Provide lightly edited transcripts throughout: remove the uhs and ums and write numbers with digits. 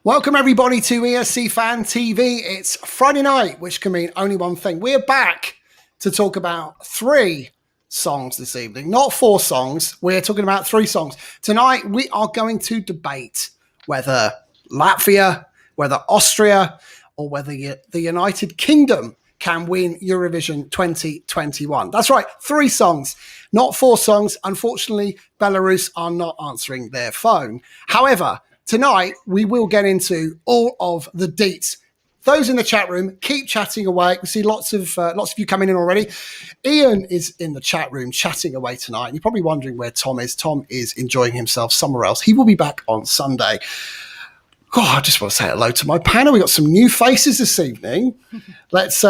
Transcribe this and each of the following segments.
Welcome everybody to ESC Fan TV. It's Friday night, which can mean only one thing. We're back to talk about 3 songs this evening, not 4 songs. We're talking about 3 songs. Tonight, we are going to debate whether Latvia, whether Austria, or whether the United Kingdom can win Eurovision 2021. That's right, 3 songs, not 4 songs. Unfortunately, Belarus are not answering their phone. However, tonight, we will get into all of the deets. Those in the chat room, keep chatting away. We see lots of you coming in already. Ian is in the chat room chatting away tonight. And you're probably wondering where Tom is. Tom is enjoying himself somewhere else. He will be back on Sunday. Oh, I just want to say hello to my panel. We've got some new faces this evening. Let's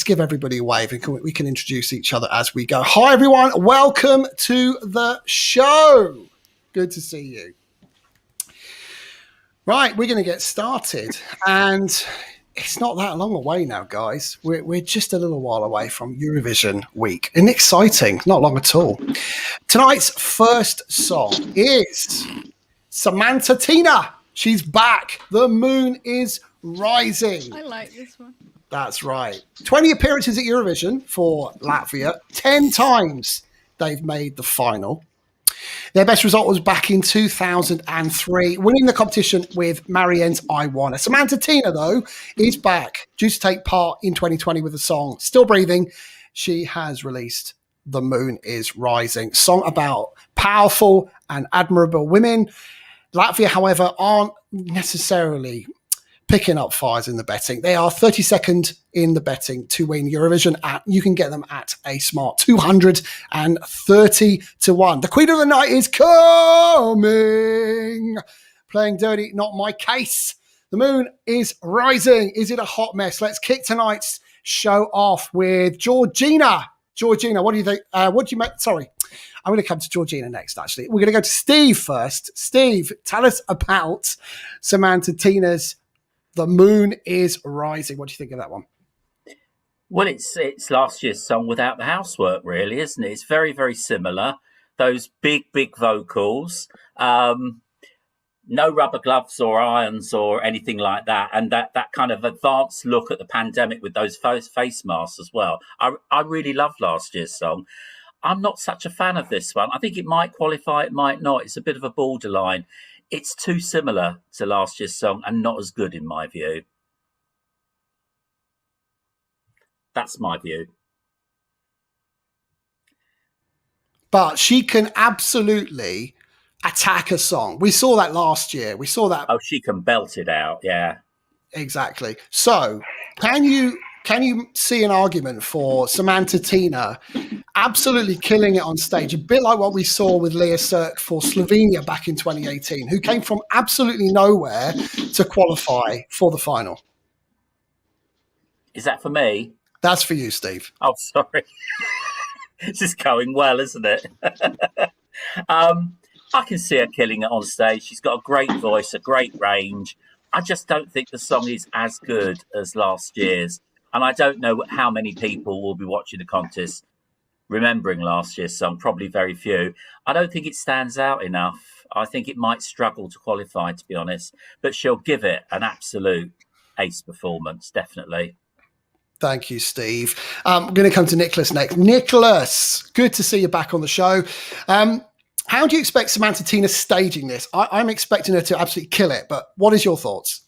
give everybody a wave and we can introduce each other as we go. Hi, everyone. Welcome to the show. Good to see you. Right, we're going to get started, and it's not that long away now, guys. We're just a little while away from Eurovision week, and exciting, not long at all. Tonight's first song is Samantha Tina. She's back. The moon is rising. I like this one. That's right. 20 appearances at Eurovision for Latvia. 10 times they've made the final. Their best result was back in 2003, winning the competition with Marianne's I Wanna. Samantha Tina, though, is back, due to take part in 2020 with the song Still Breathing. She has released The Moon is Rising, song about powerful and admirable women. Latvia, however, aren't necessarily picking up fires in the betting. They are 32nd in the betting to win Eurovision. You can get them at a smart 230 to 1. The Queen of the Night is coming. Playing dirty, not my case. The moon is rising. Is it a hot mess? Let's kick tonight's show off with Georgina. Georgina, what do you think? What do you make? Sorry. I'm going to come to Georgina next, actually. We're going to go to Steve first. Steve, tell us about Samantha Tina's The Moon is Rising. What do you think of that one? Well, it's last year's song without the housework, really, isn't it? It's very, very similar. Those big vocals, no rubber gloves or irons or anything like that. And that kind of advanced look at the pandemic with those face masks as well. I really loved last year's song. I'm not such a fan of this one. I think it might qualify, it might not. It's a bit of a borderline. It's too similar to last year's song and not as good in my view. That's my view. But she can absolutely attack a song. We saw that last year. We saw that. Oh, she can belt it out. Yeah. Exactly. So can you see an argument for Samantha Tina absolutely killing it on stage, a bit like what we saw with Leah Sirk for Slovenia back in 2018, who came from absolutely nowhere to qualify for the final? Is that for me? That's for you, Steve. Oh, sorry. This is going well, isn't it? I can see her killing it on stage. She's got a great voice, a great range. I just don't think the song is as good as last year's. And I don't know how many people will be watching the contest remembering last year's song, probably very few. I don't think it stands out enough. I think it might struggle to qualify, to be honest. But she'll give it an absolute ace performance, definitely. Thank you, Steve. I'm going to come to Nicholas next. Nicholas, good to see you back on the show. How do you expect Samantha Tina staging this? I'm expecting her to absolutely kill it, but what is your thoughts?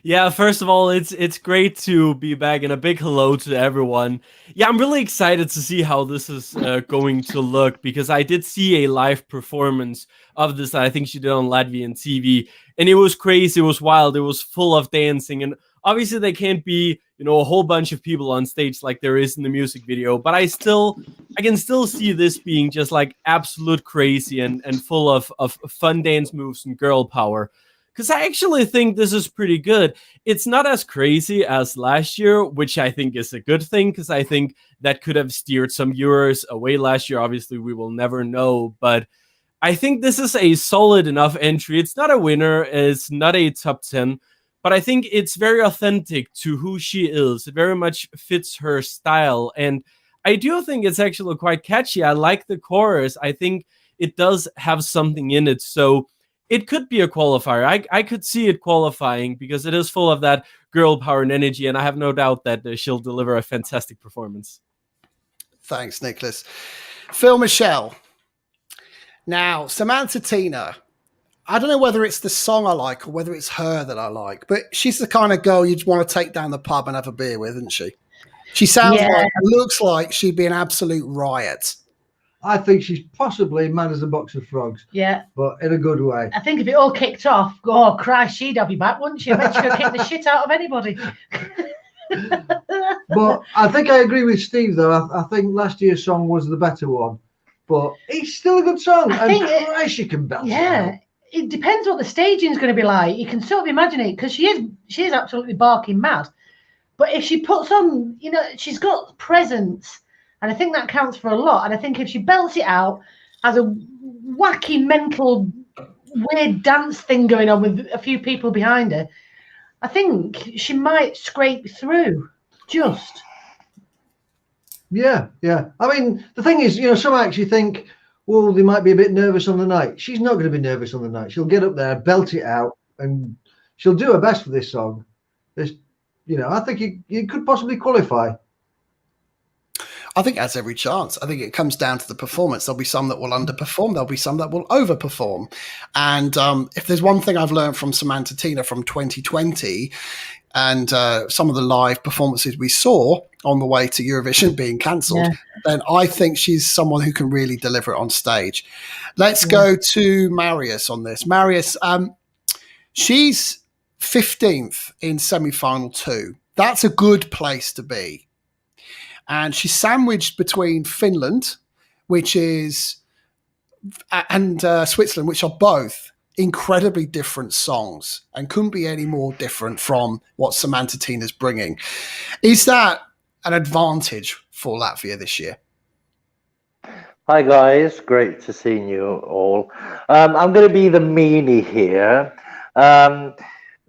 Yeah, first of all, it's great to be back, and a big hello to everyone. Yeah, I'm really excited to see how this is going to look, because I did see a live performance of this that I think she did on Latvian TV, and it was crazy, it was wild, it was full of dancing, and obviously there can't be, a whole bunch of people on stage like there is in the music video, but I can still see this being just like absolute crazy and full of fun dance moves and girl power. Because I actually think this is pretty good. It's not as crazy as last year, which I think is a good thing, because I think that could have steered some viewers away last year. Obviously, we will never know, but I think this is a solid enough entry. It's not a winner, it's not a top 10, but I think it's very authentic to who she is. It very much fits her style, and I do think it's actually quite catchy. I like the chorus. I think it does have something in it, so it could be a qualifier. I could see it qualifying because it is full of that girl power and energy, and I have no doubt that she'll deliver a fantastic performance. Thanks, Nicholas. Phil Michelle. Now, Samantha Tina, I don't know whether it's the song I like or whether it's her that I like, but she's the kind of girl you'd want to take down the pub and have a beer with, isn't she? She sounds looks like she'd be an absolute riot. I think she's possibly mad as a box of frogs. Yeah. But in a good way. I think if it all kicked off, oh, Christ, she'd have you back, wouldn't she? I bet she could kick the shit out of anybody. But I think I agree with Steve, though. I think last year's song was the better one. But it's still a good song. I think Christ, she can belt it. It depends what the staging's going to be like. You can sort of imagine it because she is absolutely barking mad. But if she puts on, you know, she's got presence, and I think that counts for a lot. And I think if she belts it out, has a wacky, mental, weird dance thing going on with a few people behind her, I think she might scrape through. Just. Yeah. I mean, the thing is, you know, some actually think, well, they might be a bit nervous on the night. She's not going to be nervous on the night. She'll get up there, belt it out, and she'll do her best for this song. You know, I think you could possibly qualify. I think that's every chance. I think it comes down to the performance. There'll be some that will underperform. There'll be some that will overperform. And if there's one thing I've learned from Samantha Tina from 2020 and some of the live performances we saw on the way to Eurovision being cancelled, then I think she's someone who can really deliver it on stage. Let's go to Marius on this. Marius, she's 15th in semi-final 2. That's a good place to be. And she's sandwiched between Finland, which is, and Switzerland, which are both incredibly different songs and couldn't be any more different from what Samantha Tina's bringing. Is that an advantage for Latvia this year? Hi guys, great to see you all. I'm going to be the meanie here.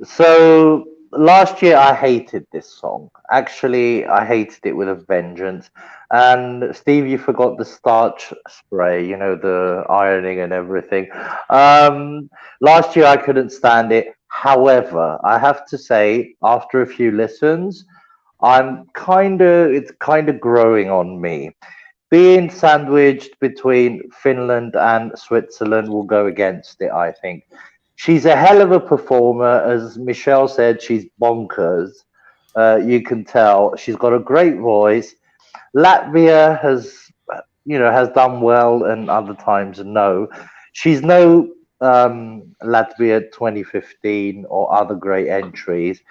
So last year I hated this song. Actually, I hated it with a vengeance. And Steve, you forgot the starch spray, you know, the ironing and everything. Last year I couldn't stand it. However, I have to say, after a few listens, it's kind of growing on me. Being sandwiched between Finland and Switzerland will go against it, I think. She's a hell of a performer. As Michelle said, she's bonkers. You can tell. She's got a great voice. Latvia has done well, and other times no. She's no Latvia 2015 or other great entries.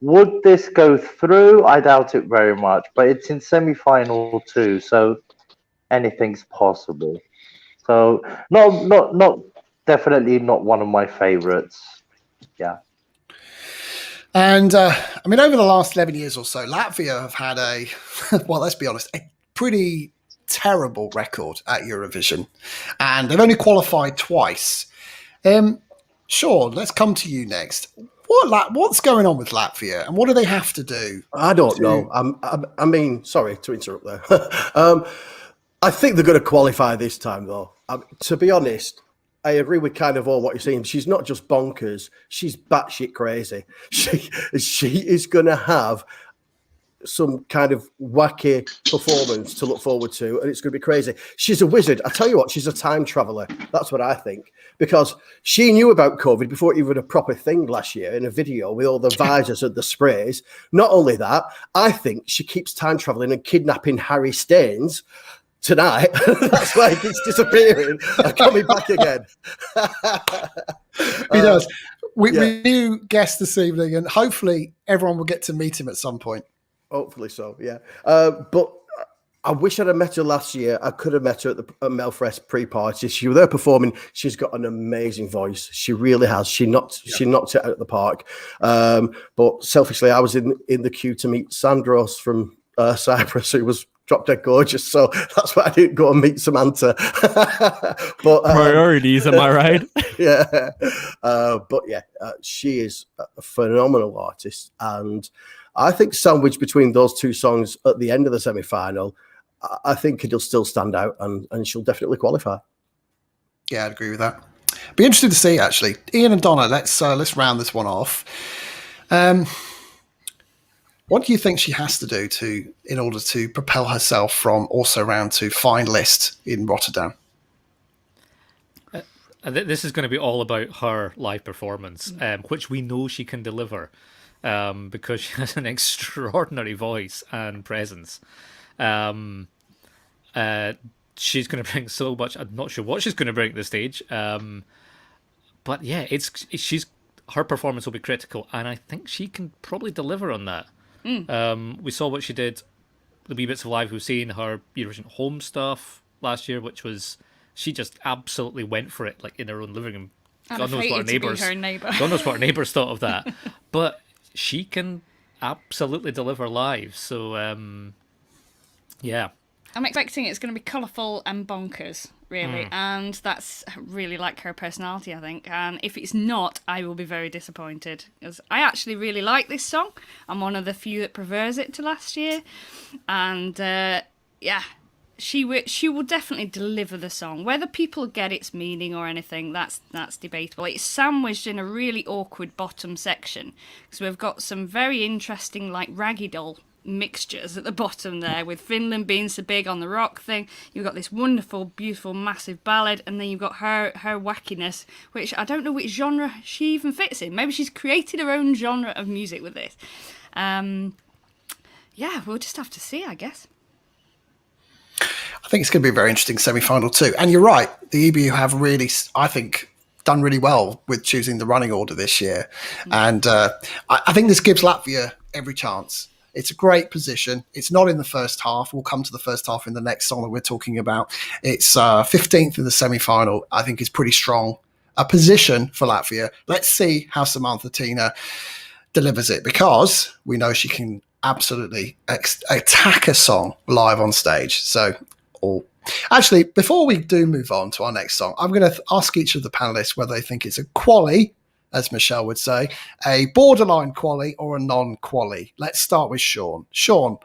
Would this go through? I doubt it very much, but it's in semi-final 2, so anything's possible. So not definitely not one of my favorites. Yeah. And I mean, over the last 11 years or so, Latvia have had well, let's be honest, a pretty terrible record at Eurovision, and they've only qualified twice. Sean, let's come to you next. What's going on with Latvia, and what do they have to do? I don't know. I mean, sorry to interrupt there. I think they're going to qualify this time, though. To be honest, I agree with kind of all what you're saying. She's not just bonkers; she's batshit crazy. She is going to have some kind of wacky performance to look forward to, and it's going to be crazy. She's a wizard. I tell you what, she's a time traveler. That's what I think, because she knew about COVID before it even a proper thing last year in a video with all the visors and the sprays. Not only that, I think she keeps time traveling and kidnapping Harry Staines tonight. That's why he keeps disappearing and coming back again. He does. We new guest this evening, and hopefully everyone will get to meet him at some point. Hopefully so, yeah. But I wish I'd have met her last year. I could have met her at the Melfrest pre-party. She was there performing. She's got an amazing voice. She really has. She knocked it out of the park. But selfishly, I was in the queue to meet Sandros from Cyprus, who was drop dead gorgeous. So that's why I didn't go and meet Samantha. But priorities, am I right? Yeah. But yeah, she is a phenomenal artist, and I think sandwiched between those two songs at the end of the semi-final, I think it'll still stand out, and she'll definitely qualify. Yeah, I'd agree with that. Be interested to see, actually. Ian and Donna, let's round this one off. What do you think she has to do in order to propel herself from also round to finalist in Rotterdam? This is going to be all about her live performance, which we know she can deliver, because she has an extraordinary voice and presence. She's going to bring so much. I'm not sure what she's going to bring to the stage, but yeah, her performance will be critical, and I think she can probably deliver on that. We saw what she did, the wee bits of live we've seen, her Eurovision home stuff last year, which was, she just absolutely went for it, like in her own living room. God knows what her neighbours thought of that. But she can absolutely deliver live. So, yeah. I'm expecting it's going to be colourful and bonkers, really. And that's really like her personality, I think. And if it's not, I will be very disappointed. Because I actually really like this song. I'm one of the few that prefers it to last year. And, yeah, she will definitely deliver the song. Whether people get its meaning or anything, that's debatable. It's sandwiched in a really awkward bottom section. Because we've got some very interesting, like, raggy doll mixtures at the bottom there, with Finland being so big on the rock thing. You've got this wonderful, beautiful, massive ballad, and then you've got her wackiness, which I don't know which genre she even fits in. Maybe she's created her own genre of music with this. Yeah, we'll just have to see, I guess. I think it's going to be a very interesting semi-final too. And you're right, the EBU have really, I think, done really well with choosing the running order this year. And I think this gives Latvia every chance. It's a great position. It's not in the first half. We'll come to the first half in the next song that we're talking about. It's 15th in the semi-final. I think is pretty strong a position for Latvia. Let's see how Samantha Tina delivers it, because we know she can absolutely attack a song live on stage. So, actually, before we do move on to our next song, I'm going to ask each of the panelists whether they think it's a quali, as Michelle would say, a borderline quali or a non-quali. Let's start with Sean. Sean.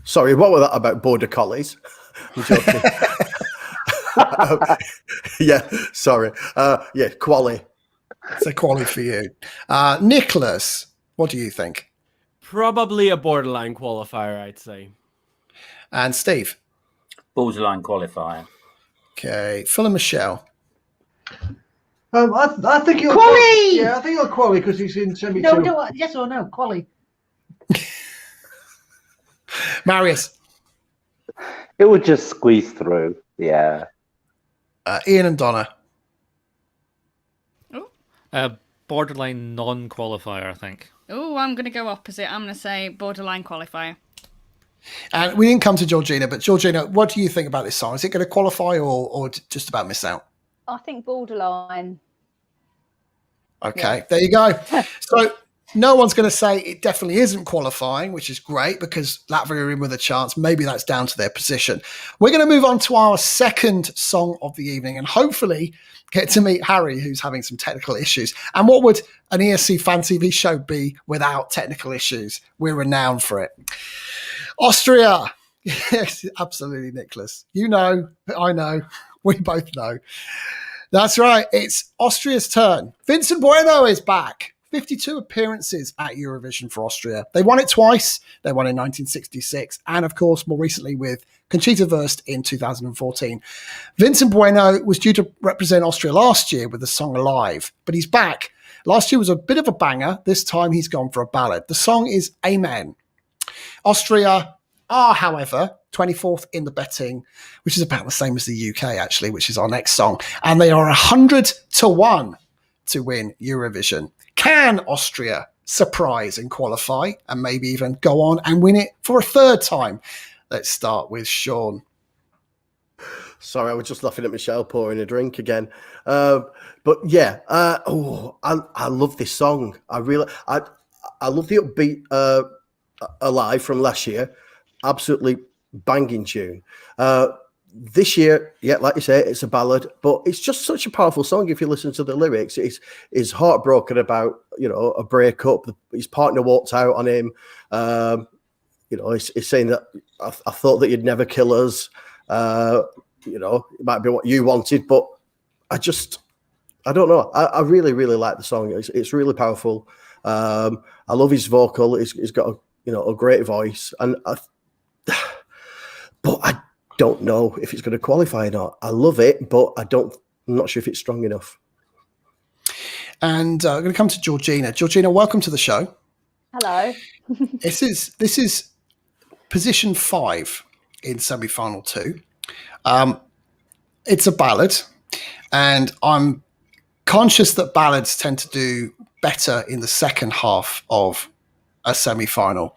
Sorry, what was that about border collies? I'm joking. Yeah, sorry. Yeah, quali. It's a quali for you. Nicholas, what do you think? Probably a borderline qualifier, I'd say. And Steve? Borderline qualifier. Okay. Phil and Michelle? I think you'll quali. Yeah, I think you'll quali because he's in semi-2. No, yes or no, quali. Marius? It would just squeeze through. Yeah. Ian and Donna? Borderline non-qualifier, I think. Oh, I'm going to go opposite. I'm going to say borderline qualifier. And we didn't come to Georgina, but Georgina, what do you think about this song? Is it going to qualify or just about miss out? I think borderline. Okay, Yeah. There you go. So no one's going to say it definitely isn't qualifying, which is great because Latvia are in with a chance. Maybe that's down to their position. We're going to move on to our second song of the evening and hopefully get to meet Harry, who's having some technical issues. And what would an ESC Fan TV show be without technical issues? We're renowned for it. Austria. Yes, absolutely, Nicholas. You know, I know, we both know. That's right. It's Austria's turn. Vincent Bueno is back. 52 appearances at Eurovision for Austria. They won it twice. They won in 1966 and, of course, more recently with Conchita Wurst in 2014. Vincent Bueno was due to represent Austria last year with the song Alive, but he's back. Last year was a bit of a banger. This time he's gone for a ballad. The song is Amen. Austria are, however, 24th in the betting, which is about the same as the UK, actually, which is our next song. And they are 100-1 to win Eurovision. Can Austria surprise and qualify and maybe even go on and win it for a third time? Let's start with Sean. Sorry, I was just laughing at Michelle pouring a drink again. But yeah, I love this song. I love the upbeat Alive from last year. Absolutely banging tune. This year, yeah, like you say, it's a ballad, but it's just such a powerful song. If you listen to the lyrics, he's heartbroken about, a breakup. His partner walked out on him. He's saying that I thought that you'd never kill us. you know, it might be what you wanted, but I don't know. I really, really like the song. It's really powerful. I love his vocal. He's got a great voice, but I don't know if it's going to qualify or not. I love it, but I'm not sure if it's strong enough. And I'm going to come to Georgina. Georgina, welcome to the show. Hello. This is position 5 in semi-final 2. It's a ballad, and I'm conscious that ballads tend to do better in the second half of a semi-final.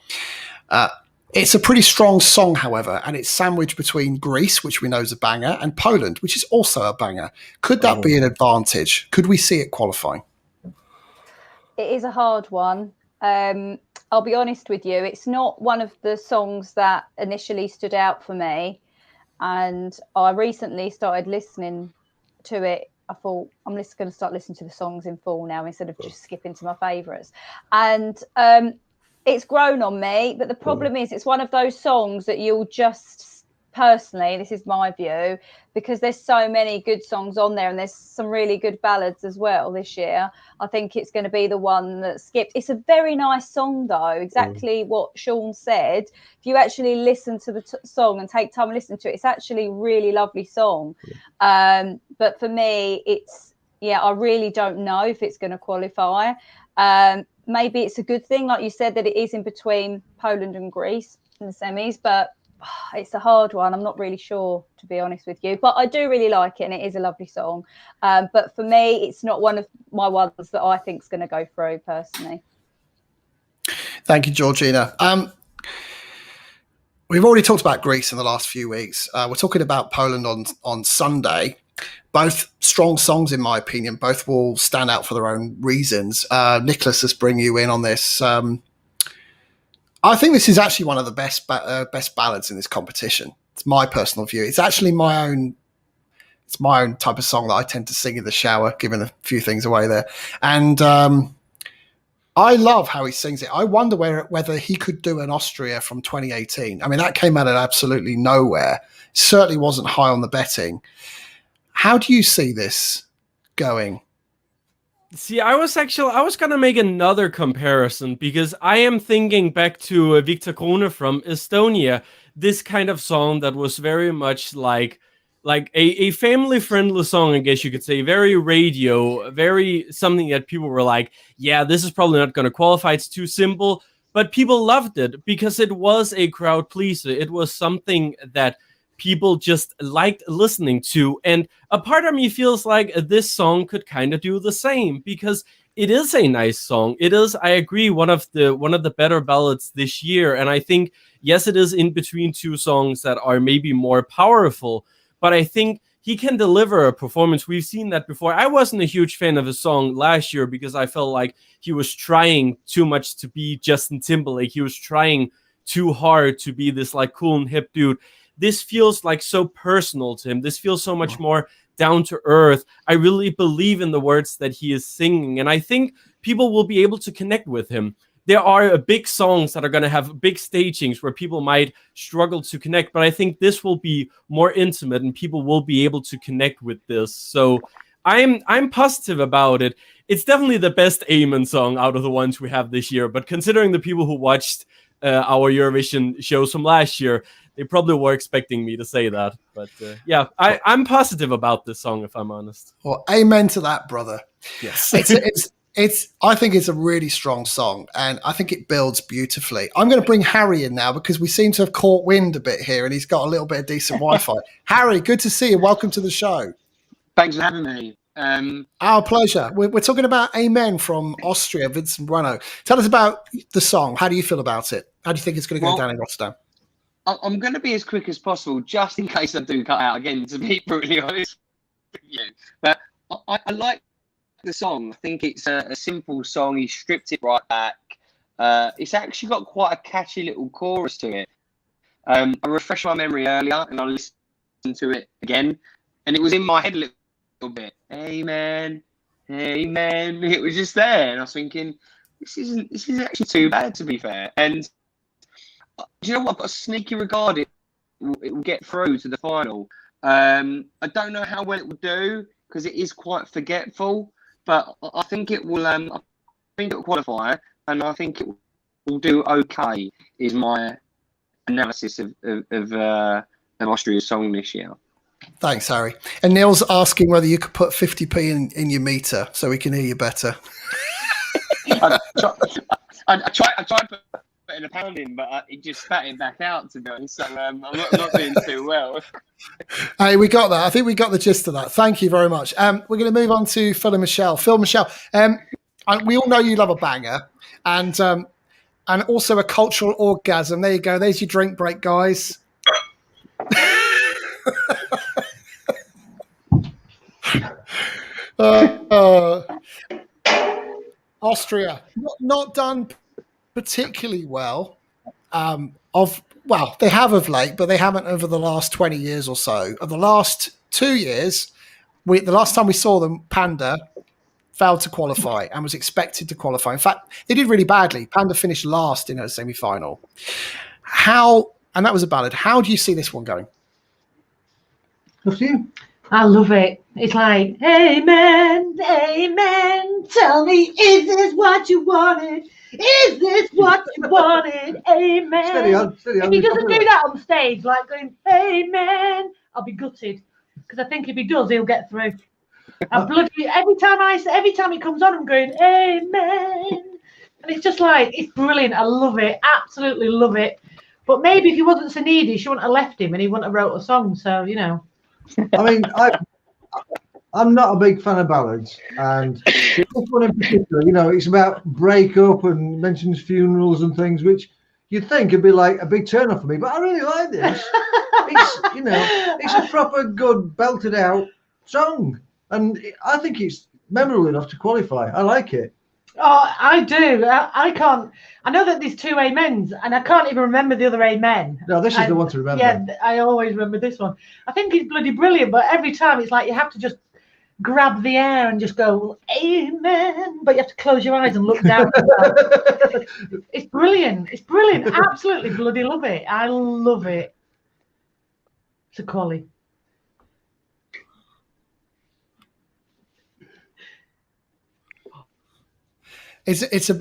It's a pretty strong song, however, and it's sandwiched between Greece, which we know is a banger, and Poland, which is also a banger. Could that be an advantage? Could we see it qualifying? It is a hard one. I'll be honest with you. It's not one of the songs that initially stood out for me. And I recently started listening to it. I thought, I'm just going to start listening to the songs in full now instead of just skipping to my favourites. And it's grown on me. But the problem is it's one of those songs that you'll just, personally, this is my view, because there's so many good songs on there and there's some really good ballads as well this year. I think it's going to be the one that skipped. It's a very nice song, though, exactly what Sean said. If you actually listen to the song and take time to listen to it, it's actually a really lovely song. But for me, I really don't know if it's going to qualify. Maybe it's a good thing, like you said, that it is in between Poland and Greece in the semis, but it's a hard one. I'm not really sure, to be honest with you, but I do really like it and it is a lovely song. But for me, it's not one of my ones that I think is going to go through personally. Thank you, Georgina. We've already talked about Greece in the last few weeks. We're talking about Poland on Sunday. Both strong songs, in my opinion. Both will stand out for their own reasons. Nicholas, let's bring you in on this. I think this is actually one of the best ballads in this competition. It's my personal view. It's actually my own type of song that I tend to sing in the shower, giving a few things away there. And I love how he sings it. I wonder whether he could do an Austria from 2018. I mean, that came out of absolutely nowhere. Certainly wasn't high on the betting. How do you see this going? See, I was going to make another comparison because I am thinking back to Victor Krone from Estonia, this kind of song that was very much like a family-friendly song, I guess you could say, very radio, very something that people were like, yeah, this is probably not going to qualify, it's too simple, but people loved it because it was a crowd pleaser. It was something that people just liked listening to, and a part of me feels like this song could kind of do the same because it is a nice song. It is, I agree, one of the better ballads this year, and I think yes, it is in between two songs that are maybe more powerful, but I think he can deliver a performance. We've seen that before. I wasn't a huge fan of his song last year because I felt like he was trying too much to be Justin Timberlake. He was trying too hard to be this like cool and hip dude. This feels like so personal to him. This feels so much more down to earth. I really believe in the words that he is singing, and I think people will be able to connect with him. There are big songs that are going to have big stagings where people might struggle to connect, but I think this will be more intimate and people will be able to connect with this. So I'm positive about it. It's definitely the best Amen song out of the ones we have this year, but considering the people who watched our Eurovision shows from last year, they probably were expecting me to say that. But I'm positive about this song, if I'm honest. Well, amen to that, brother. Yes. I think it's a really strong song, and I think it builds beautifully. I'm going to bring Harry in now because we seem to have caught wind a bit here, and he's got a little bit of decent Wi-Fi. Harry, good to see you. Welcome to the show. Thanks for having me. Our pleasure. We're talking about Amen from Austria, Vincent Bueno. Tell us about the song. How do you feel about it? How do you think it's going to go down in Rotterdam? I'm going to be as quick as possible, just in case I do cut out again, to be brutally honest with you. But I like the song. I think it's a simple song. He stripped it right back. It's actually got quite a catchy little chorus to it. I refreshed my memory earlier, and I listened to it again, and it was in my head a little bit. Amen, amen. It was just there, and I was thinking, this isn't actually too bad, to be fair. And do you know what? I've got a sneaky regard it will get through to the final. I don't know how well it will do because it is quite forgetful, but I think it will. I think it will qualify, and I think it will do okay. Is my analysis of Austria's song this year. Thanks, Harry. And Neil's asking whether you could put 50p in your meter so we can hear you better. I tried to put in a pound in, but it just spat it back out, to be honest. So I'm not doing too well. Hey, we got that. I think we got the gist of that. Thank you very much. We're going to move on to Phil and Michelle. Phil, Michelle, we all know you love a banger and also a cultural orgasm. There you go. There's your drink break, guys. Austria not done particularly well. They have of late, but they haven't over the last 20 years or so. Of the last 2 years, the last time we saw them, Panda failed to qualify and was expected to qualify. In fact, they did really badly. Panda finished last in her semi-final. And that was a ballad. How do you see this one going? Up to you. I love it. It's like, amen, amen. Tell me, is this what you wanted? Is this what you wanted? Amen. Steady on. If he doesn't do that on stage, like going, amen, I'll be gutted. Because I think if he does, he'll get through. And bloody every time he comes on, I'm going, amen. And it's just like, it's brilliant. I love it. Absolutely love it. But maybe if he wasn't so needy, she wouldn't have left him and he wouldn't have wrote a song. So, you know. I mean, I'm not a big fan of ballads, and this one in particular, you know, it's about breakup and mentions funerals and things, which you'd think would be like a big turn off for me. But I really like this. It's, you know, it's a proper good belted out song, and I think it's memorable enough to qualify. I like it. Oh, I do. I can't. I know that there's 2 amens, and I can't even remember the other amen. No, this is the one to remember. Yeah, I always remember this one. I think it's bloody brilliant, but every time it's like you have to just grab the air and just go, amen. But you have to close your eyes and look down. It's brilliant. It's brilliant. Absolutely bloody love it. I love it. It's a collie. It's a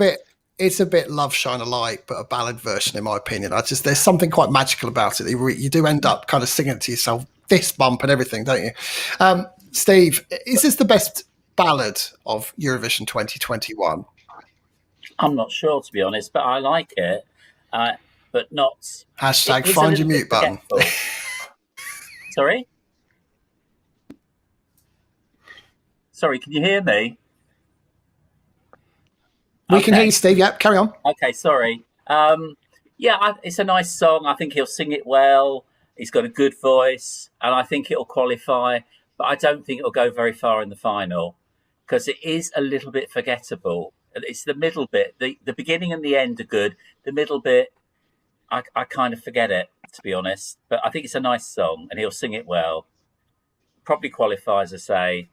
bit Love Shine a Light, but a ballad version, in my opinion. There's something quite magical about it. You do end up kind of singing it to yourself, fist bump and everything, don't you? Steve, is this the best ballad of Eurovision 2021? I'm not sure, to be honest, but I like it. But not. Hashtag find your mute button. Sorry? Sorry, can you hear me? We can hear you, Steve. Yep, carry on. Okay, sorry. It's a nice song. I think he'll sing it well. He's got a good voice, and I think it'll qualify. But I don't think it'll go very far in the final because it is a little bit forgettable. It's the middle bit. The beginning and the end are good. The middle bit, I kind of forget it, to be honest. But I think it's a nice song, and he'll sing it well. Probably qualifies, I say,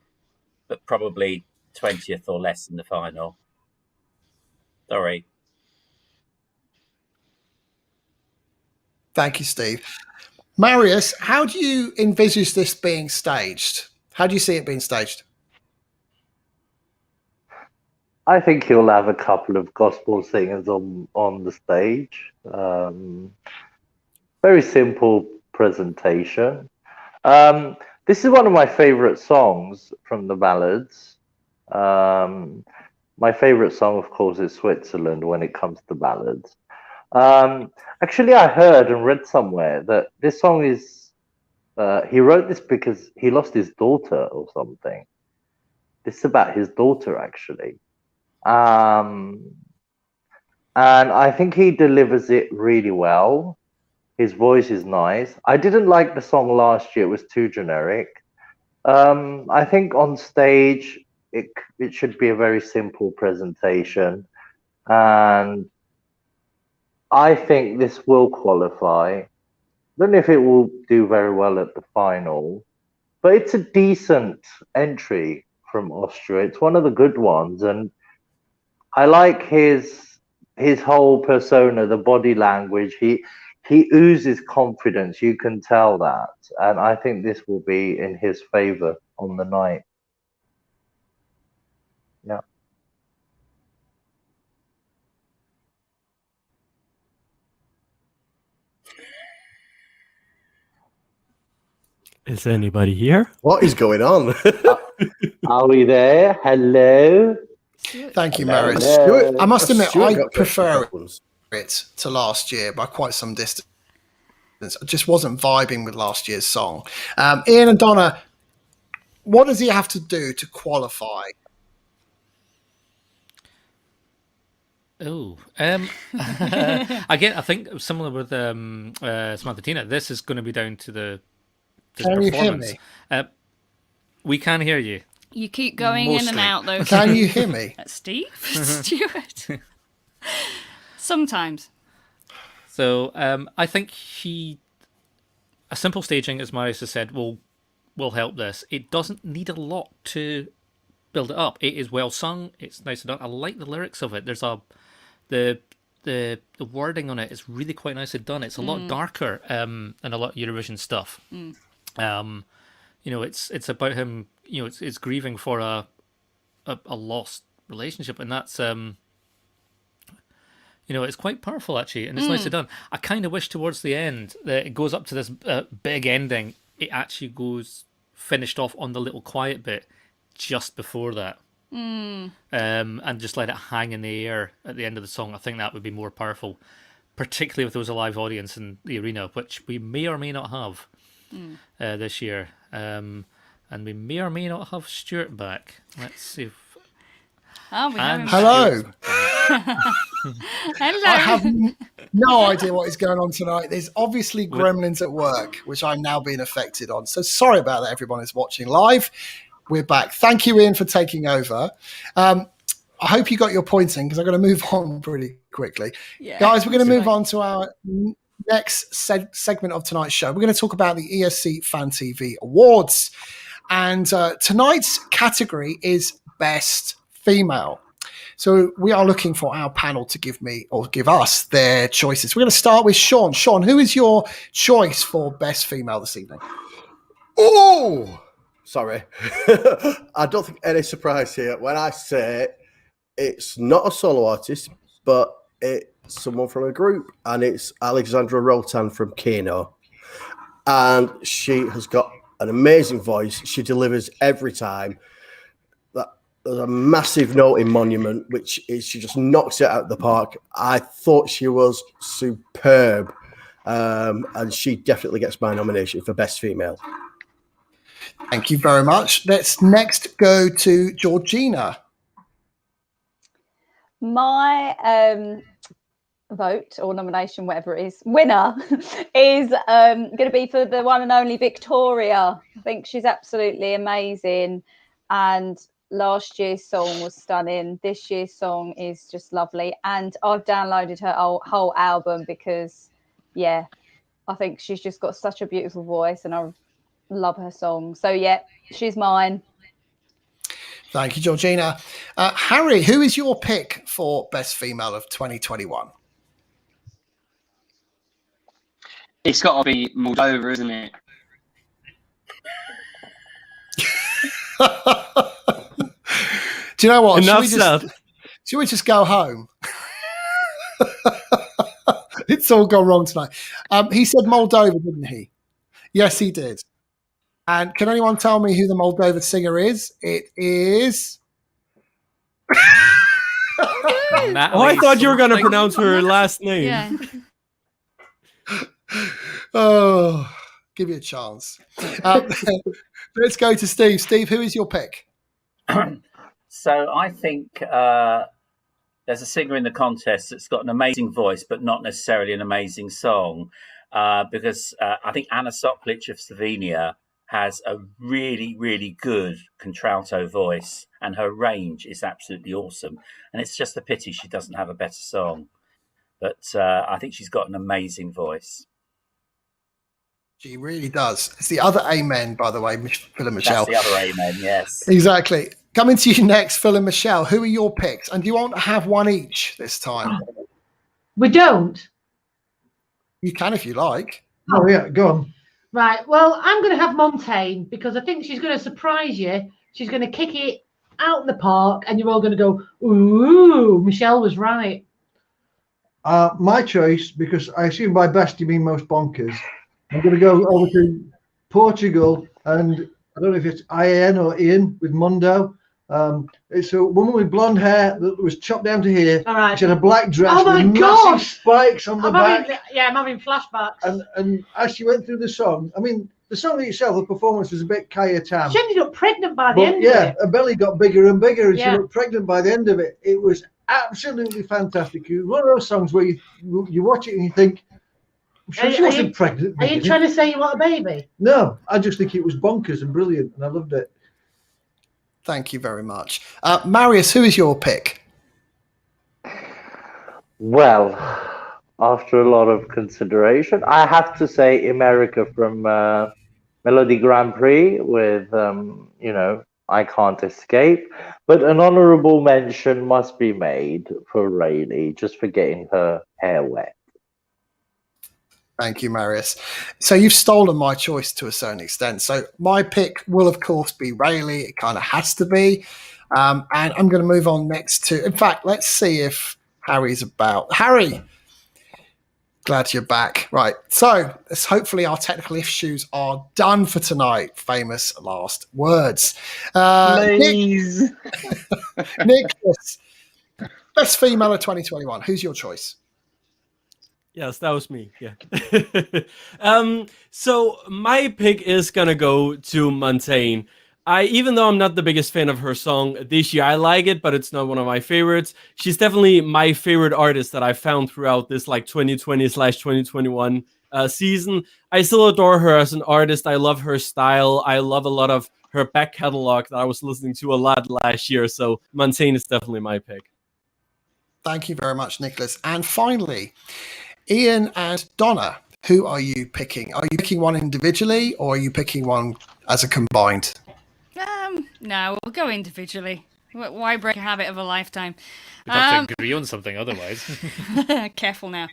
but probably 20th or less in the final. Sorry. Thank you, Steve. Marius, how do you envisage this being staged? How do you see it being staged? I think he'll have a couple of gospel singers on the stage. Very simple presentation. This is one of my favorite songs from the ballads. My favorite song, of course, is Switzerland when it comes to ballads. Actually, I heard and read somewhere that this song is, he wrote this because he lost his daughter or something. This is about his daughter, actually. And I think he delivers it really well. His voice is nice. I didn't like the song last year. It was too generic. I think on stage, it should be a very simple presentation. And I think this will qualify. I don't know if it will do very well at the final, but it's a decent entry from Austria. It's one of the good ones. And I like his whole persona, the body language. he oozes confidence. You can tell that, and I think this will be in his favor on the night. Yeah. Is anybody here? What is going on? Are we there? Hello. Thank you, Hello. Maris. Hello. I must admit, Stuart I got prefer questions. it to last year by quite some distance. I just wasn't vibing with last year's song. Ian and Donna, what does he have to do to qualify? Oh, again, I think similar with Samantha Tina, this is going to be down to the Can you hear performance. me? We can hear you. You keep going in and Mostly. out, though. Can you hear me? Steve? Stuart? Sometimes. So I think a simple staging, as Marius has said, will help this. It doesn't need a lot to build it up. It is well sung. It's nicely done. I like the lyrics of it. There's the wording on it is really quite nicely done. It's a lot darker than a lot of Eurovision stuff. It's about him. It's grieving for a lost relationship, and that's it's quite powerful actually, and it's nicely done. I kind of wish towards the end that it goes up to this big ending. It actually goes finished off on the little quiet bit just before that, and just let it hang in the air at the end of the song. I think that would be more powerful, particularly if there was a live audience in the arena, which we may or may not have this year. And we may or may not have Stuart back. Let's see if... Oh, we have him. Hello. Hello. I have no idea what is going on tonight. There's obviously gremlins at work, which I'm now being affected on. So sorry about that, everyone who's watching live. We're back. Thank you, Ian, for taking over. I hope you got your points in because I'm going to move on pretty quickly. Yeah, Guys, we're going to that's move on to our next segment of tonight's show. We're going to talk about the ESC Fan TV Awards. And tonight's category is Best Female. So we are looking for our panel to give us their choices. We're going to start with Sean. Sean, who is your choice for Best Female this evening? Oh, sorry. I don't think any surprise here when I say it's not a solo artist, but it's someone from a group, and it's Alexandra Rotan from Kano. And she has got an amazing voice. She delivers every time. There's a massive note in Monument, which is she just knocks it out of the park. I thought she was superb, and she definitely gets my nomination for Best Female. Thank you very much. Let's next go to Georgina. My vote or nomination, whatever it is, winner is going to be for the one and only Victoria. I think she's absolutely amazing, and last year's song was stunning. This year's song is just lovely, and I've downloaded her whole album because, yeah, I think she's just got such a beautiful voice, and I love her song. So yeah, she's mine. Thank you, Georgina. Harry, who is your pick for Best Female of 2021? It's got to be Moldova, isn't it? Do you know what? Enough Should we just go home? It's all gone wrong tonight. He said Moldova, didn't he? Yes, he did. And can anyone tell me who the Moldova singer is? It is... I thought you were going to pronounce her last name. Yeah. Oh, give you a chance. Let's go to Steve. Steve, who is your pick? So I think there's a singer in the contest that's got an amazing voice, but not necessarily an amazing song, because I think Anna Soklic of Slovenia has a really, really good contralto voice, and her range is absolutely awesome. And it's just a pity she doesn't have a better song. But I think she's got an amazing voice. She really does. It's the other amen, by the way, Phil and Michelle. That's the other amen, yes. Exactly. Coming to you next, Phil and Michelle. Who are your picks? And do you want to have one each this time? We don't. You can if you like. Oh, yeah, go on. Right. Well, I'm going to have Montaigne because I think she's going to surprise you. She's going to kick it out in the park, and you're all going to go, "Ooh, Michelle was right." My choice, because I assume by best you mean most bonkers, I'm going to go over to Portugal, and I don't know if it's Ian or Ian with Mondo. It's a woman with blonde hair that was chopped down to here. All right. She had a black dress Oh my with gosh! massive spikes on the back. I'm having flashbacks. And as she went through the song, I mean, the song itself, the performance was a bit Kaya Tam. She ended up pregnant by the But end yeah, of it. her belly got bigger and bigger, and she Yeah. looked pregnant by the end of it. It was absolutely fantastic. It was one of those songs where you watch it and you think, I'm sure she wasn't pregnant. Are you trying to say you want a baby? No, I just think it was bonkers and brilliant, and I loved it. Thank you very much. Marius, who is your pick? Well, after a lot of consideration, I have to say America from Melody Grand Prix with, I Can't Escape. But an honorable mention must be made for Rayleigh, just for getting her hair wet. Thank you, Marius. So you've stolen my choice to a certain extent. So my pick will, of course, be Rayleigh. It kind of has to be. And I'm going to move on next to, in fact, let's see if Harry's about. Harry, glad you're back. Right. So hopefully our technical issues are done for tonight. Famous last words. Please. Nicholas, best female of 2021. Who's your choice? Yes, that was me. Yeah. So my pick is gonna go to Montaigne. Even though I'm not the biggest fan of her song this year, I like it, but it's not one of my favorites. She's definitely my favorite artist that I found throughout this 2020/2021 season. I still adore her as an artist. I love her style. I love a lot of her back catalog that I was listening to a lot last year. So Montaigne is definitely my pick. Thank you very much, Nicholas. And finally, Ian and Donna, who are you picking? Are you picking one individually, or are you picking one as a combined? No, we'll go individually. Why break a habit of a lifetime? We'd have to agree on something otherwise. Careful now.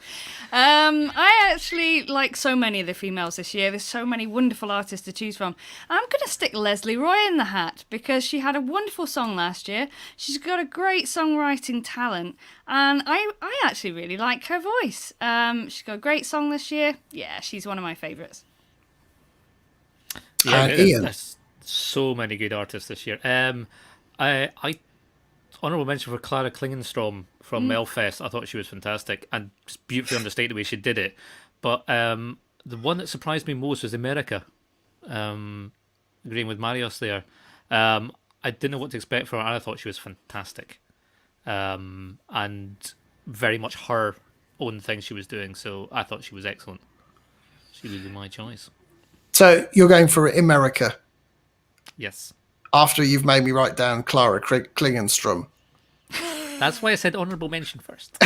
I actually like so many of the females this year. There's so many wonderful artists to choose from. I'm going to stick Leslie Roy in the hat because she had a wonderful song last year. She's got a great songwriting talent, and I actually really like her voice. She's got a great song this year. Yeah, she's one of my favourites. Yeah, Ian. there's so many good artists this year. I honorable mention for Clara Klingenstrom from Melfest. I thought she was fantastic and just beautifully understated the way she did it. But the one that surprised me most was America. Agreeing with Marius there. I didn't know what to expect from her, and I thought she was fantastic. And very much her own thing she was doing. So I thought she was excellent. She would be my choice. So you're going for America Yes. after you've made me write down Clara Klingenstrom. That's why I said honourable mention first.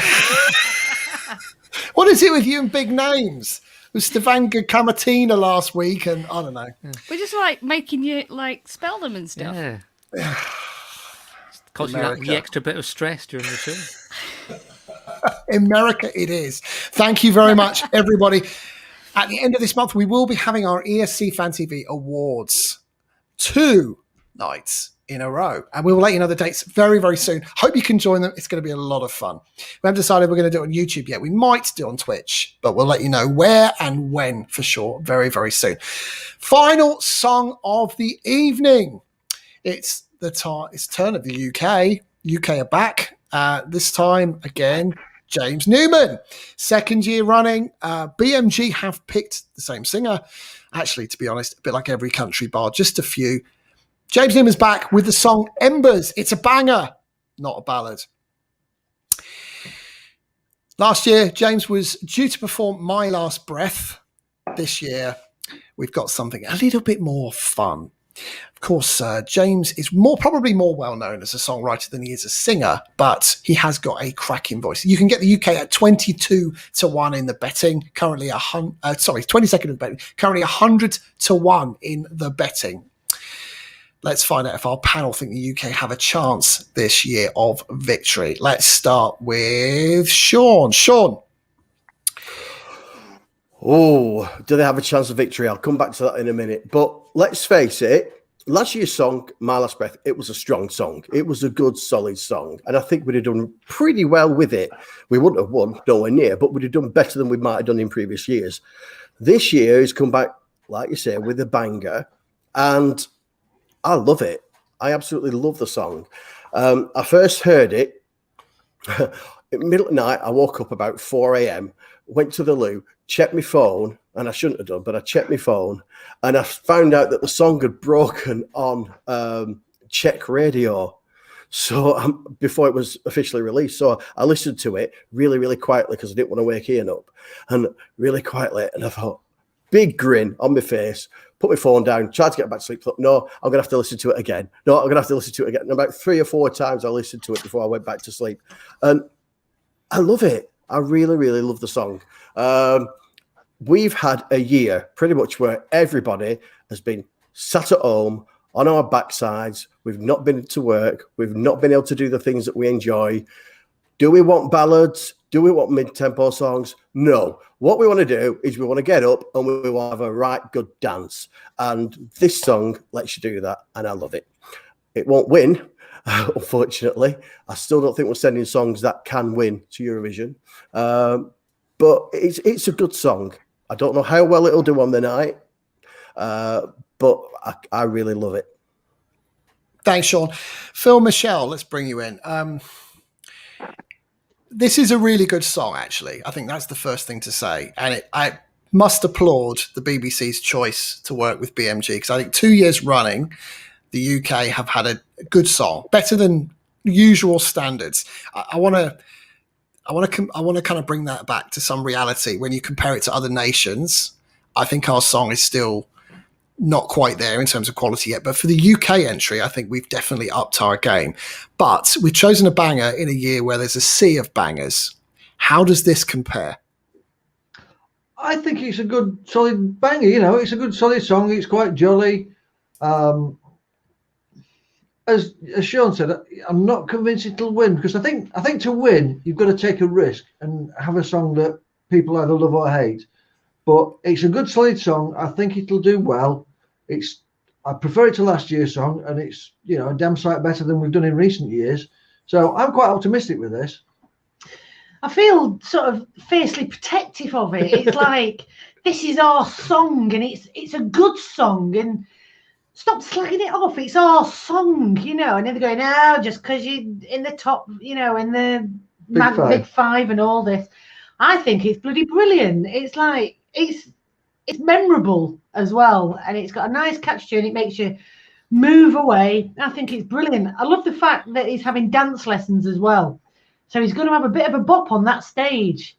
What is it with you and big names? It was Stefanga Kamatina last week, and I don't know. We're just making you spell them and stuff. Yeah. Cause you that America. wee extra bit of stress during the show. America it is. Thank you very much, everybody. At the end of this month, we will be having our ESC Fan TV Awards 2 nights in a row. And we will let you know the dates very, very soon. Hope you can join them. It's going to be a lot of fun. We haven't decided we're going to do it on YouTube yet. We might do it on Twitch, but we'll let you know where and when for sure very, very soon. Final song of the evening. It's turn of the UK. UK are back. This time, again, James Newman. Second year running. BMG have picked the same singer. Actually, to be honest, a bit like every country bar, just a few. James Newman's back with the song Embers. It's a banger, not a ballad. Last year, James was due to perform My Last Breath. This year, we've got something a little bit more fun. Of course, James is probably more well-known as a songwriter than he is a singer, but he has got a cracking voice. You can get the UK at 22-1 in the betting. Currently, 22nd in the betting. Currently 100-1 in the betting. Let's find out if our panel think the UK have a chance this year of victory. Let's start with Sean. Sean, Oh, do they have a chance of victory? I'll come back to that in a minute. But let's face it, last year's song, My Last Breath, it was a strong song. It was a good, solid song. And I think we'd have done pretty well with it. We wouldn't have won, nowhere near, but we'd have done better than we might have done in previous years. This year, he's come back, like you say, with a banger. And I love it. I absolutely love the song. I first heard it in the middle of the night. I woke up about 4 a.m., went to the loo, checked my phone, and I shouldn't have done, but I checked my phone, and I found out that the song had broken on Czech radio. So before it was officially released, so I listened to it really, really quietly because I didn't want to wake Ian up, and really quietly, and I thought, big grin on my face, put my phone down, tried to get back to sleep. Thought, no, I'm gonna have to listen to it again. No, I'm gonna have to listen to it again. And about 3 or 4 times I listened to it before I went back to sleep, and I love it. I really, really love the song. We've had a year pretty much where everybody has been sat at home on our backsides. We've not been to work. We've not been able to do the things that we enjoy. Do we want ballads? Do we want mid-tempo songs? No. What we want to do is we want to get up and we want to have a right good dance. And this song lets you do that, and I love it. It won't win, unfortunately. I still don't think we're sending songs that can win to Eurovision. But it's a good song. I don't know how well it'll do on the night, but I really love it. Thanks, Sean. Phil, Michelle, let's bring you in. This is a really good song, actually. I think that's the first thing to say. And I must applaud the BBC's choice to work with BMG, because I think 2 years running, the UK have had a good song, better than usual standards. I want to kind of bring that back to some reality. When you compare it to other nations, I think our song is still not quite there in terms of quality yet. But for the UK entry, I think we've definitely upped our game. But we've chosen a banger in a year where there's a sea of bangers. How does this compare? I think it's a good, solid banger. You know, it's a good, solid song. It's quite jolly. As Sean said, I'm not convinced it'll win, because I think to win, you've got to take a risk and have a song that people either love or hate. But it's a good, solid song. I think it'll do well. I prefer it to last year's song, and it's, you know, a damn sight better than we've done in recent years. So I'm quite optimistic with this. I feel sort of fiercely protective of it. It's like, this is our song, and it's a good song, and stop slagging it off. It's our song, you know. And then they're going, oh, just because you're in the top, you know, in the Big Five and all this. I think it's bloody brilliant. It's like, it's memorable as well, and it's got a nice catch tune. It makes you move away. I think it's brilliant. I love the fact that he's having dance lessons as well, so he's going to have a bit of a bop on that stage,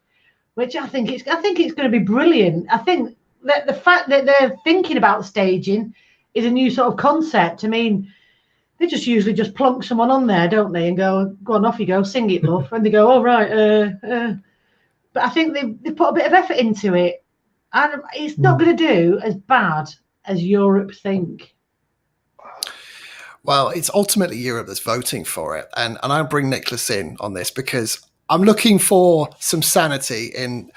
which I think it's going to be brilliant. I think that the fact that they're thinking about staging is a new sort of concept. I mean, they just usually just plonk someone on there, don't they, and go on, off you go, sing it, love, and they go, all right. But I think they put a bit of effort into it. And it's not going to do as bad as Europe think. Well, it's ultimately Europe that's voting for it. And I'll bring Nicholas in on this, because I'm looking for some sanity in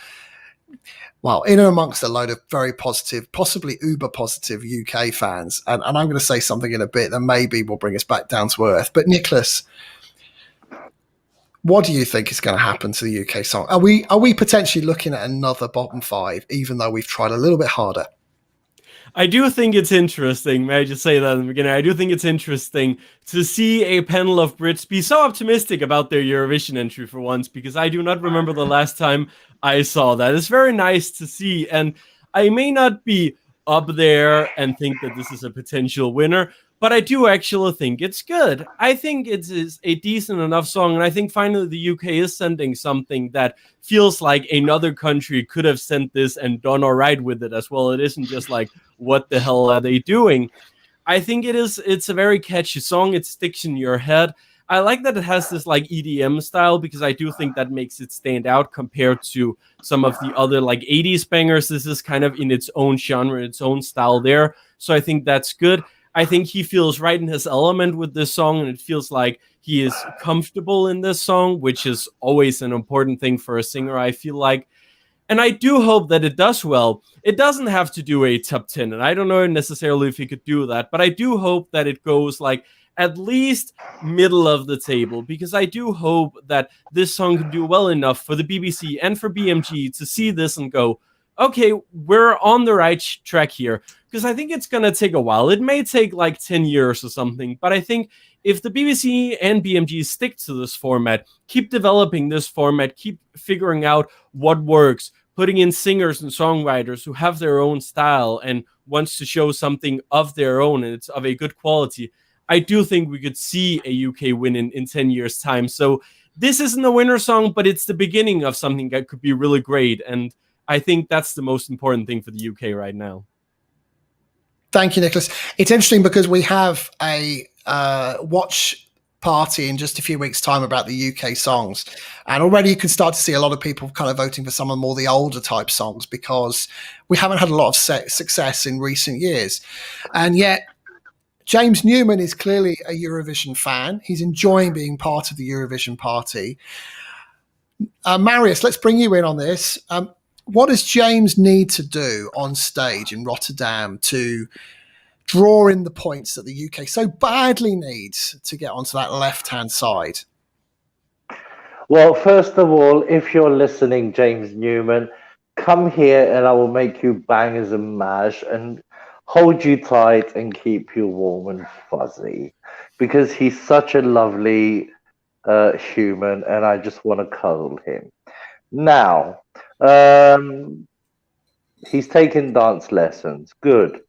and amongst a load of very positive, possibly uber positive UK fans. And I'm going to say something in a bit that maybe will bring us back down to earth. But Nicholas, what do you think is going to happen to the UK song? Are we potentially looking at another bottom five, even though we've tried a little bit harder? I do think it's interesting. May I just say that in the beginning? I do think it's interesting to see a panel of Brits be so optimistic about their Eurovision entry for once, because I do not remember the last time I saw that. It's very nice to see, and I may not be up there and think that this is a potential winner, but I do actually think it's good. I think it is a decent enough song, and I think finally the UK is sending something that feels like another country could have sent this and done all right with it as well. It isn't just like, what the hell are they doing? I think it's a very catchy song. It sticks in your head. I like that it has this like EDM style, because I do think that makes it stand out compared to some of the other like 80s bangers. This is kind of in its own genre, its own style there. So I think that's good. I think he feels right in his element with this song, and it feels like he is comfortable in this song, which is always an important thing for a singer, I feel like. And I do hope that it does well. It doesn't have to do a top 10, and I don't know necessarily if he could do that, but I do hope that it goes like at least middle of the table, because I do hope that this song can do well enough for the BBC and for BMG to see this and go, okay, we're on the right track here. Because I think it's going to take a while. It may take like 10 years or something, but I think if the BBC and BMG stick to this format, keep developing this format, keep figuring out what works, putting in singers and songwriters who have their own style and wants to show something of their own and it's of a good quality, I do think we could see a UK win in 10 years' time. So this isn't a winner song, but it's the beginning of something that could be really great. And I think that's the most important thing for the UK right now. Thank you, Nicholas. It's interesting because we have a watch party in just a few weeks' time about the UK songs. And already you can start to see a lot of people kind of voting for some of more the older type songs because we haven't had a lot of success in recent years. And yet James Newman is clearly a Eurovision fan. He's enjoying being part of the Eurovision party. Marius, let's bring you in on this. What does James need to do on stage in Rotterdam to draw in the points that the UK so badly needs to get onto that left-hand side? Well, first of all, if you're listening, James Newman, come here and I will make you bangers and mash and hold you tight and keep you warm and fuzzy, because he's such a lovely human and I just want to cuddle him. Now, he's taken dance lessons. Good.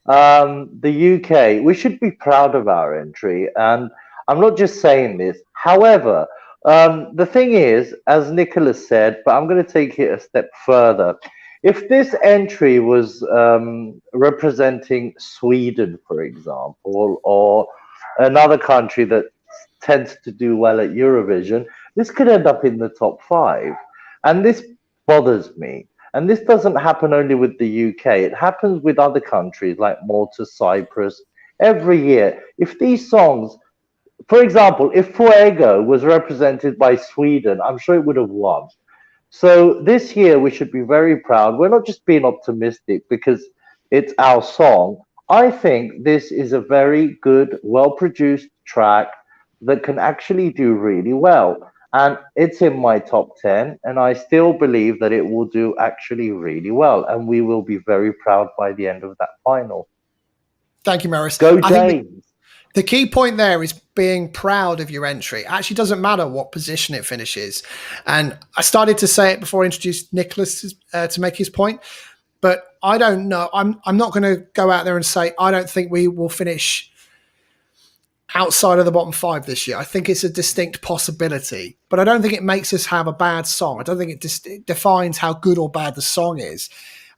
The UK, we should be proud of our entry, and I'm not just saying this. However, the thing is, as Nicholas said, but I'm going to take it a step further. If this entry was representing Sweden, for example, or another country that tends to do well at Eurovision, this could end up in the top 5. And this bothers me. And this doesn't happen only with the UK. It happens with other countries like Malta, Cyprus, every year. If these songs, for example, if Fuego was represented by Sweden, I'm sure it would have won. So this year we should be very proud. We're not just being optimistic because it's our song. I think this is a very good, well-produced track that can actually do really well. And it's in my top 10, and I still believe that it will do actually really well, and we will be very proud by the end of that final. Thank you, Marius. Go, James. The key point there is being proud of your entry. It actually doesn't matter what position it finishes. And I started to say it before I introduced Nicholas to make his point, but I don't know. I'm not going to go out there and say I don't think we will finish outside of the bottom 5 this year. I think it's a distinct possibility, but I don't think it makes us have a bad song. I don't think it defines how good or bad the song is.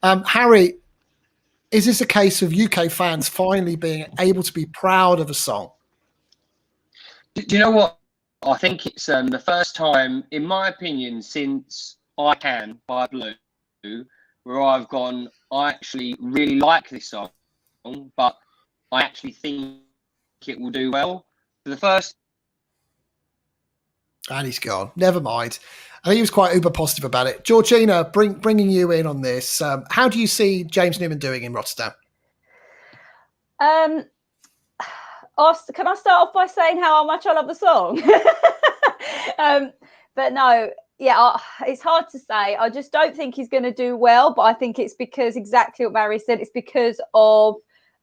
Harry, is this a case of UK fans finally being able to be proud of a song? Do you know what? I think it's the first time, in my opinion, since I Can by Blue, where I've gone, I actually really like this song, but I actually think it will do well. For the first, and he's gone. Never mind. I think he was quite uber positive about it. Georgina, bringing you in on this. How do you see James Newman doing in Rotterdam? Can I start off by saying how much I love the song? But no, yeah, it's hard to say. I just don't think he's going to do well, but I think it's because exactly what Barry said. It's because of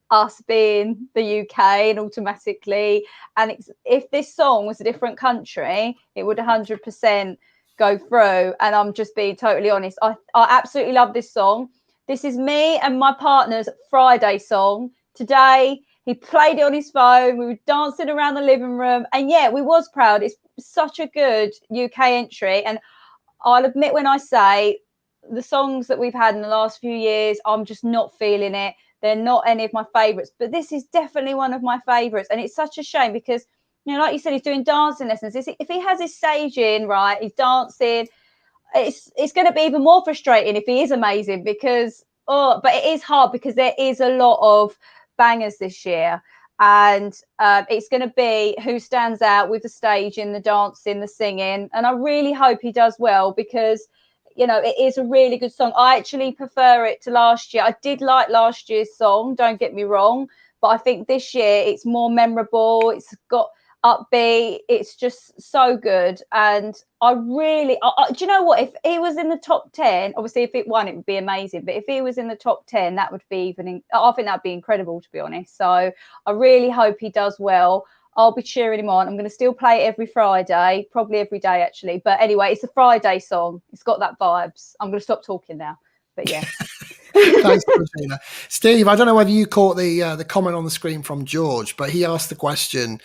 us being the UK and automatically. And if this song was a different country, it would 100% go through. And I'm just being totally honest. I absolutely love this song. This is me and my partner's Friday song. Today, he played it on his phone. We were dancing around the living room. And yeah, we was proud. It's such a good UK entry. And I'll admit when I say the songs that we've had in the last few years, I'm just not feeling it. They're not any of my favourites. But this is definitely one of my favourites. And it's such a shame because, you know, like you said, he's doing dancing lessons. If he has his stage in, right, he's dancing, it's going to be even more frustrating if he is amazing because, but it is hard because there is a lot of bangers this year. And it's going to be who stands out with the staging, the dancing, the singing. And I really hope he does well because, it is a really good song. I actually prefer it to last year. I did like last year's song, don't get me wrong, but I think this year it's more memorable. It's got upbeat. It's just so good. And I really, do you know what? If he was in the top 10, obviously if it won, it would be amazing. But if he was in the top 10, that would be I think that'd be incredible, to be honest. So I really hope he does well. I'll be cheering him on. I'm going to still play it every Friday, probably every day actually. But anyway, it's a Friday song. It's got that vibes. I'm going to stop talking now. But yeah. Thanks, Christina. Steve, I don't know whether you caught the comment on the screen from George, but he asked the question: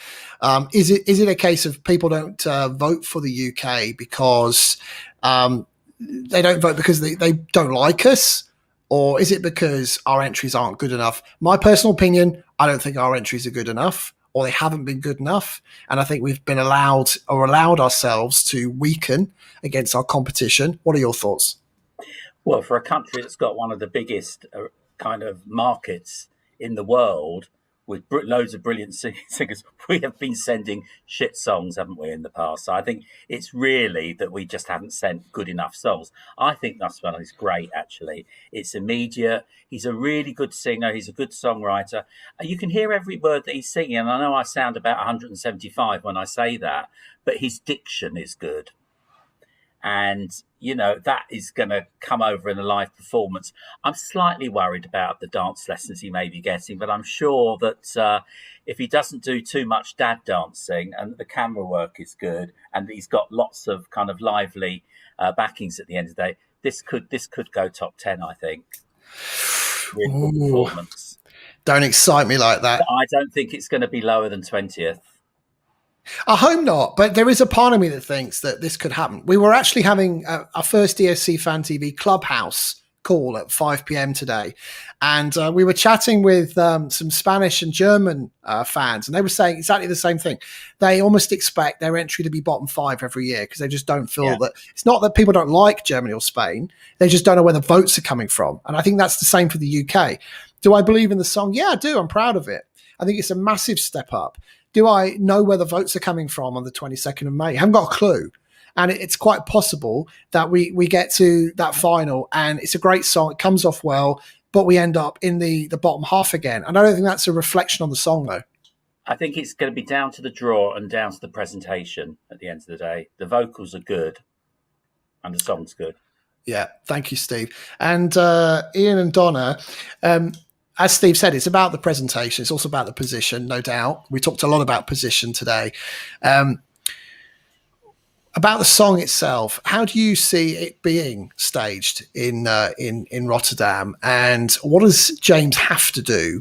Is it a case of people don't vote for the UK because they don't vote because they don't like us, or is it because our entries aren't good enough? My personal opinion: I don't think our entries are good enough, or they haven't been good enough, and I think we've been allowed ourselves to weaken against our competition. What are your thoughts? Well, for a country that's got one of the biggest kind of markets in the world with loads of brilliant singers, we have been sending shit songs, haven't we, in the past? So I think it's really that we just haven't sent good enough songs. I think Das Well is great, actually. It's immediate. He's a really good singer. He's a good songwriter. You can hear every word that he's singing. And I know I sound about 175 when I say that, but his diction is good. And, that is going to come over in a live performance. I'm slightly worried about the dance lessons he may be getting, but I'm sure that if he doesn't do too much dad dancing and the camera work is good and he's got lots of kind of lively backings at the end of the day, this could go top 10, I think. Really good performance. Don't excite me like that. But I don't think it's going to be lower than 20th. I hope not, but there is a part of me that thinks that this could happen. We were actually having our first ESC Fan TV Clubhouse call at 5 p.m. today, and we were chatting with some Spanish and German fans, and they were saying exactly the same thing. They almost expect their entry to be bottom 5 every year because they just don't feel that it's not that people don't like Germany or Spain, they just don't know where the votes are coming from. And I think that's the same for the UK. Do I believe in the song? Yeah, I do. I'm proud of it. I think it's a massive step up. Do I know where the votes are coming from on the 22nd of May? I haven't got a clue. And it's quite possible that we get to that final and it's a great song. It comes off well, but we end up in the bottom half again. And I don't think that's a reflection on the song, though. I think it's going to be down to the draw and down to the presentation at the end of the day. The vocals are good and the song's good. Yeah, thank you, Steve. And Ian and Donna, as Steve said, it's about the presentation. It's also about the position, no doubt. We talked a lot about position today. About the song itself, how do you see it being staged in Rotterdam? And what does James have to do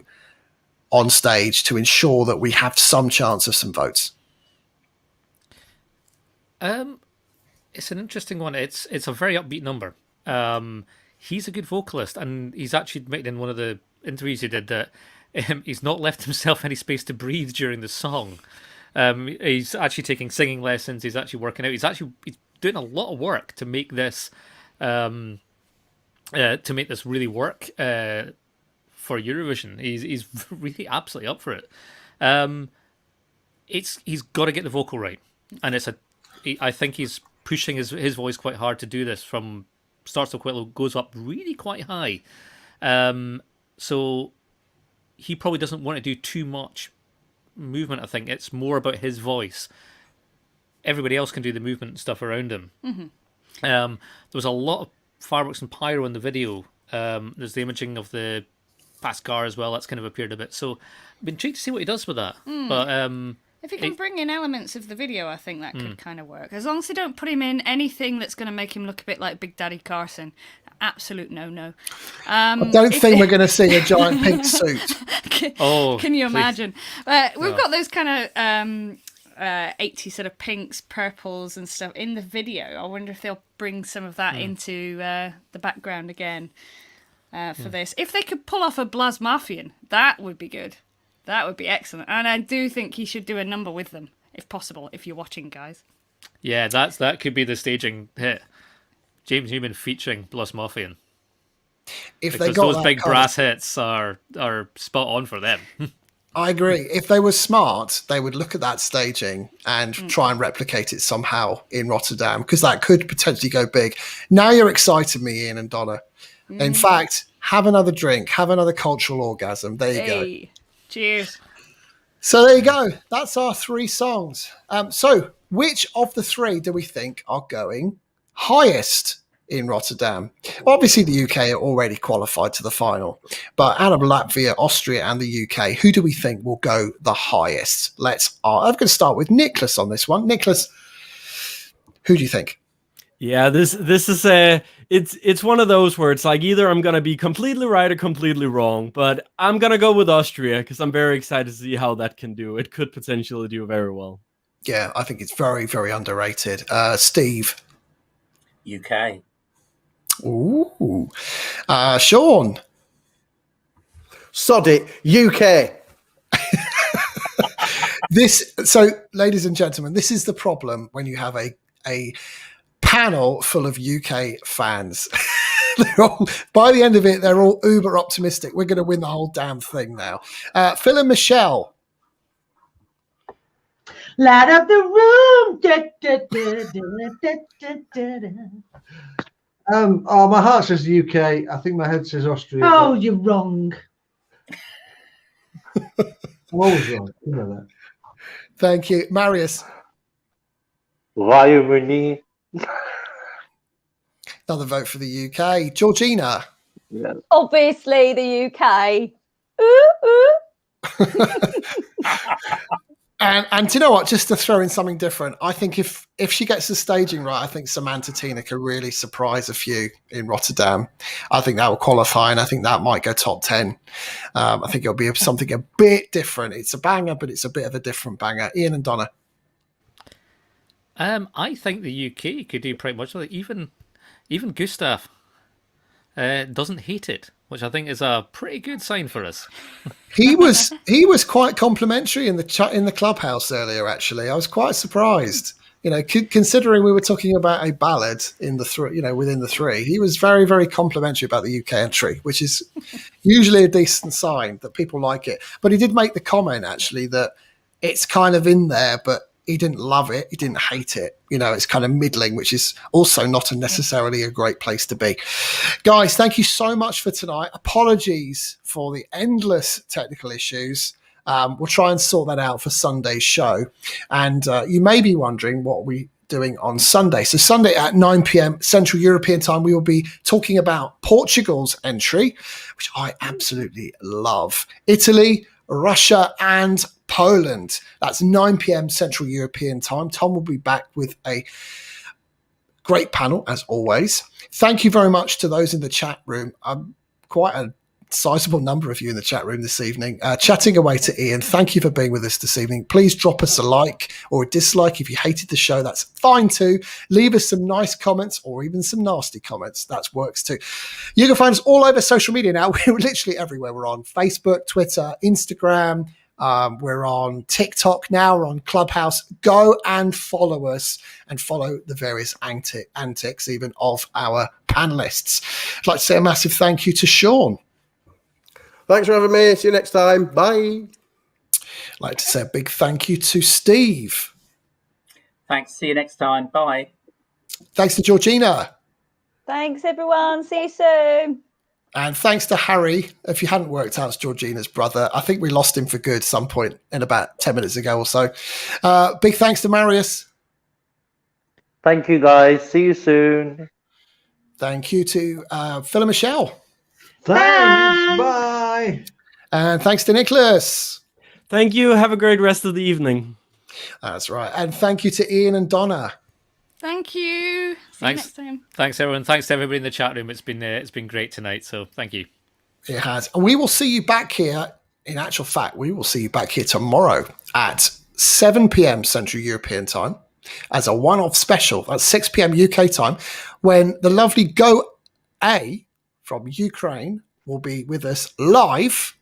on stage to ensure that we have some chance of some votes? It's an interesting one. It's a very upbeat number. He's a good vocalist, and he's actually admitted in one of the interviews he did that he's not left himself any space to breathe during the song. He's actually taking singing lessons. He's actually working out. He's doing a lot of work to make this really work for Eurovision. He's really absolutely up for it. He's got to get the vocal right, and I think he's pushing his voice quite hard to do this. From starts off quite low, goes up really quite high. So he probably doesn't want to do too much movement. I think it's more about his voice. Everybody else can do the movement and stuff around him. Mm-hmm. There was a lot of fireworks and pyro in the video. There's the imaging of the fast car as well. That's kind of appeared a bit. So I've been intrigued to see what he does with that. But if he can bring in elements of the video, I think that could kind of work. As long as they don't put him in anything that's going to make him look a bit like Big Daddy Carson. Absolute no. I don't think we're going to see a giant pink suit. Can you imagine? We've got those kind of 80s sort of pinks, purples and stuff in the video. I wonder if they'll bring some of that into the background again for this. If they could pull off a Blasmafian, that would be good. That would be excellent. And I do think he should do a number with them, if possible, if you're watching, guys. Yeah, that could be the staging hit. James Newman featuring Blasmafian. If because they got those big brass hits are spot on for them. I agree. If they were smart, they would look at that staging and try and replicate it somehow in Rotterdam, because that could potentially go big. Now you're excited me, Ian and Donna. In fact, have another drink, have another cultural orgasm. There you go. Cheers. So there you go. That's our 3 songs. So which of the 3 do we think are going highest in Rotterdam? Obviously, the UK are already qualified to the final, but out of Latvia, Austria, and the UK, who do we think will go the highest? I'm going to start with Nicholas on this one. Nicholas, who do you think? Yeah, this is it's one of those where it's like either I'm gonna be completely right or completely wrong, but I'm gonna go with Austria because I'm very excited to see how that can do. It could potentially do very well. Yeah, I think it's very, very underrated. Steve. UK. Ooh. Sean. Sod it, UK. So, ladies and gentlemen, this is the problem when you have a panel full of UK fans. By the end of it, they're all uber optimistic. We're going to win the whole damn thing now. Phil and Michelle. Light up the room. Da, da, da, da, da, da, da. My heart says UK. I think my head says Austria. Oh, you're wrong. I'm always wrong. You know that. Thank you. Marius. Royaume-Uni. Another vote for the UK. Georgina. Yeah. Obviously, the UK. Ooh, ooh. And do you know what? Just to throw in something different, I think if she gets the staging right, I think Samantha Tina can really surprise a few in Rotterdam. I think that will qualify, and I think that might go top 10. I think it'll be something a bit different. It's a banger, but it's a bit of a different banger. Ian and Donna. I think the UK could do pretty much like even Gustav doesn't hate it, which I think is a pretty good sign for us. He was quite complimentary in the clubhouse earlier. Actually, I was quite surprised. Considering we were talking about a ballad in the within the 3, he was very, very complimentary about the UK entry, which is usually a decent sign that people like it. But he did make the comment actually that it's kind of in there, but he didn't love it. He didn't hate it. It's kind of middling, which is also not necessarily a great place to be. Guys, thank you so much for tonight. Apologies for the endless technical issues. We'll try and sort that out for Sunday's show. And you may be wondering what we're doing on Sunday. So Sunday at 9 p.m. Central European time, we will be talking about Portugal's entry, which I absolutely love. Italy, Russia, and Poland. That's 9 p.m. Central European time. Tom will be back with a great panel, as always. Thank you very much to those in the chat room. Quite a sizable number of you in the chat room this evening, chatting away to Ian. Thank you for being with us this evening. Please drop us a like or a dislike if you hated the show. That's fine too. Leave us some nice comments or even some nasty comments. That works too. You can find us all over social media now. We're literally everywhere. We're on Facebook, Twitter, Instagram. We're on TikTok now. We're on Clubhouse. Go and follow us and follow the various antics even of our panelists. I'd like to say a massive thank you to Sean. Thanks for having me. See you next time. Bye. I'd like to say a big thank you to Steve. Thanks. See you next time. Bye. Thanks to Georgina. Thanks, everyone. See you soon. And thanks to Harry. If you hadn't worked out, it's Georgina's brother. I think we lost him for good some point in about 10 minutes ago or so. Big thanks to Marius. Thank you, guys. See you soon. Thank you to Phil and Michelle. Thanks. Bye. And thanks to Nicholas. Thank you. Have a great rest of the evening. That's right. And thank you to Ian and Donna. Thank you. See you next time. Thanks, everyone. Thanks to everybody in the chat room. It's been great tonight. So thank you. It has. And we will see you back here. In actual fact, we will see you back here tomorrow at 7 p.m. Central European time as a one-off special. That's 6 p.m. UK time, when the lovely Go A from Ukraine will be with us live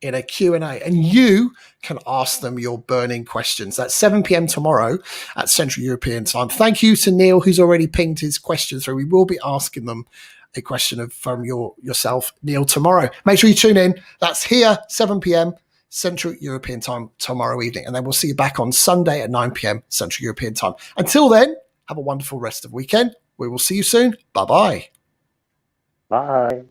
in a Q&A, and you can ask them your burning questions. That's 7 p.m. tomorrow at Central European time. Thank you to Neil, who's already pinged his question through. We will be asking them a question from yourself, Neil, tomorrow. Make sure you tune in. That's here, 7 p.m. Central European Time tomorrow evening. And then we'll see you back on Sunday at 9 p.m. Central European Time. Until then, have a wonderful rest of the weekend. We will see you soon. Bye-bye. Bye.